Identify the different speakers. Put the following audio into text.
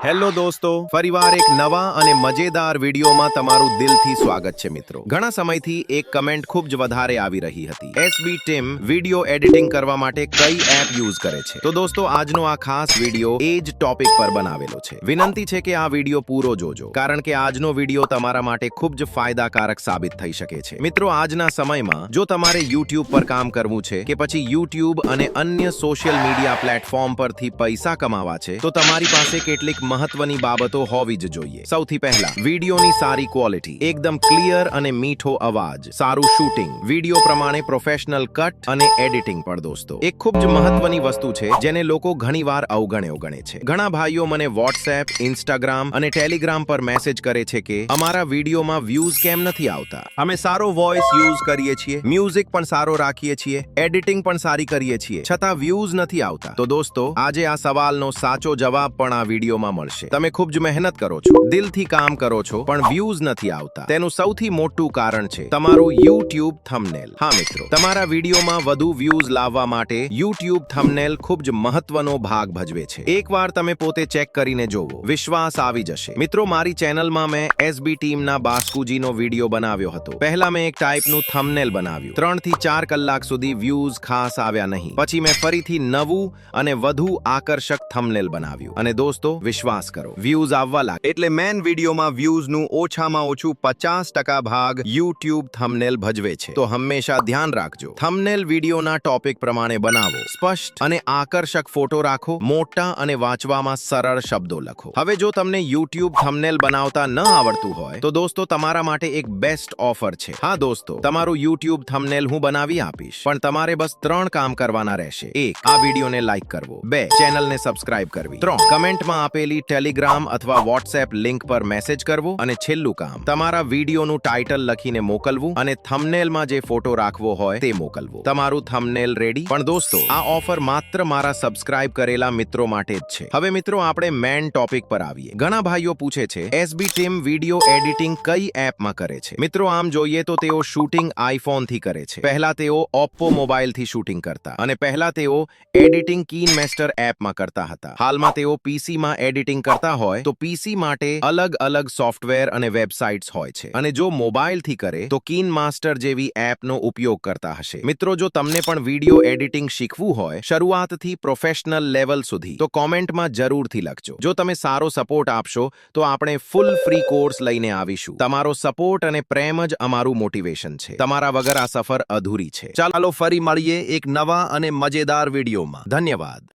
Speaker 1: Hello દોસ્તો, ફરીવાર એક નવા અને મજેદાર વિડીયોમાં તમારું દિલથી સ્વાગત છે મિત્રો। ઘણા સમયથી એક કમેન્ટ ખૂબ જ વધારે આવી રહી હતી। એસબી ટીમ વિડીયો એડિટિંગ કરવા માટે કઈ એપ યુઝ કરે છે? તો દોસ્તો આજનો આ ખાસ વિડીયો એ જ ટોપિક પર બનાવેલો છે। વિનંતી છે કે આ વિડીયો પૂરો જોજો, કારણ કે આજનો વિડીયો તમારા માટે ખૂબ જ ફાયદાકારક સાબિત થઈ શકે છે। મિત્રો આજના સમયમાં જો તમારે YouTube પર કામ કરવું છે કે પછી YouTube અને અન્ય સોશિયલ મીડિયા પ્લેટફોર્મ પરથી પૈસા કમાવા છે, તો તમારી પાસે કેટલીક મહત્વની બાબતો હોવી જ જોઈએ। સૌથી પહેલા વિડીયોની સારી ક્વોલિટી, એકદમ ક્લિયર અને મીઠો અવાજ, સારું શૂટિંગ, વિડીયો પ્રમાણે પ્રોફેશનલ કટ અને એડિટિંગ પણ દોસ્તો એક ખૂબ જ મહત્વની વસ્તુ છે જેને લોકો ઘણીવાર અવગણે છે। ઘણા ભાઈઓ મને WhatsApp, Instagram અને Telegram પર મેસેજ કરે છે કે અમારા વિડીયોમાં વ્યૂઝ કેમ નથી આવતા? અમે સારો વોઇસ યુઝ કરીએ છીએ, મ્યુઝિક પણ સારો રાખીએ છીએ, એડિટિંગ પણ સારી કરીએ છીએ, છતાં વ્યૂઝ નથી આવતા। તો દોસ્તો આજે આ સવાલનો સાચો જવાબ પણ આ વિડીયોમાં મળશે। તમે ખૂબ જ મહેનત કરો છો, દિલથી કામ કરો છો, પણ વ્યૂઝ નથી આવતા। તેનું સૌથી મોટું કારણ છે તમારું YouTube થંબનેલ। હા મિત્રો, તમારા વિડીયોમાં વધુ વ્યૂઝ લાવવા માટે YouTube થંબનેલ ખૂબ જ મહત્વનો ભાગ ભજવે છે। એકવાર તમે પોતે ચેક કરીને જોવો, વિશ્વાસ આવી જશે। મિત્રો મારી ચેનલમાં મેં એસબી ટીમના બાસ્કુજીનો વિડીયો બનાવ્યો હતો। પહેલા મેં એક ટાઈપનું થંબનેલ બનાવ્યું, 3 થી 4 કલાક સુધી વ્યૂઝ ખાસ આવ્યા નહીં। પછી મેં ફરીથી નવું અને વધુ આકર્ષક થંબનેલ બનાવ્યું, અને દોસ્તો વિશ્વાસ કરો, વ્યૂઝ આવવા લાગે। એટલે મેન વિડીયોમાં વ્યૂઝનું ઓછામાં ઓછું 50% ભાગ YouTube થંબનેલ ભજવે છે। તો હંમેશા ધ્યાન રાખજો, થંબનેલ વિડીયોના ટોપિક પ્રમાણે બનાવો, સ્પષ્ટ અને આકર્ષક ફોટો રાખો, મોટા અને વાંચવામાં સરળ શબ્દો લખો। હવે જો તમને YouTube થંબનેલ બનાવતા ન આવડતું હોય તો દોસ્તો તમારા માટે એક બેસ્ટ ઓફર છે। હા દોસ્તો, તમારું YouTube થંબનેલ હું બનાવી આપીશ, પણ તમારે બસ 3 કામ કરવાના રહેશે। 1 આ વિડીયોને લાઈક કરવો, 2 ચેનલને સબસ્ક્રાઇબ કરવી, 3 કમેન્ટમાં આપેલી ટેલિગ્રામ અથવા WhatsApp લિંક પર મેસેજ કરવો, અને છેલ્લું કામ તમારા વિડીયોનું ટાઇટલ લખીને મોકલવું અને થંબનેલમાં જે ફોટો રાખવો હોય તે મોકલવો। તમારું થંબનેલ રેડી। પણ દોસ્તો આ ઓફર માત્ર મારા સબસ્ક્રાઇબ કરેલા મિત્રો માટે જ છે। હવે મિત્રો આપણે મેન ટોપિક પર આવીએ। ઘણા ભાઈઓ પૂછે છે એસબી ટીમ વિડીયો એડિટિંગ કઈ એપમાં કરે છે? મિત્રો આમ જોઈએ તો તેઓ શૂટિંગ આઈફોન થી કરે છે। પહેલા તેઓ Oppo મોબાઈલ થી શૂટિંગ કરતા, અને પહેલા તેઓ એડિટિંગ KineMaster એપમાં કરતા હતા। હાલમાં તેઓ PC માં એડિટિંગ કરતા હોય તો PC માટે અલગ સોફ્ટવેર અને વેબસાઇટ્સ હોય છે, અને જો મોબાઈલ થી કરે તો KineMaster જેવી એપનો ઉપયોગ કરતા હશે। મિત્રો જો તમને પણ વિડીયો એડિટિંગ શીખવું હોય, શરૂઆતથી પ્રોફેશનલ લેવલ સુધી, તો કોમેન્ટમાં જરૂરથી લખજો। જો તમે સારો સપોર્ટ આપશો તો આપણે ફૂલ ફ્રી કોર્સ લઈને આવીશું। તમારો સપોર્ટ અને પ્રેમ જ અમારું મોટિવેશન છે। તમારા વગર આ સફર અધૂરી છે। ચાલો ફરી મળીએ એક નવા અને મજેદાર વિડીયોમાં। ધન્યવાદ।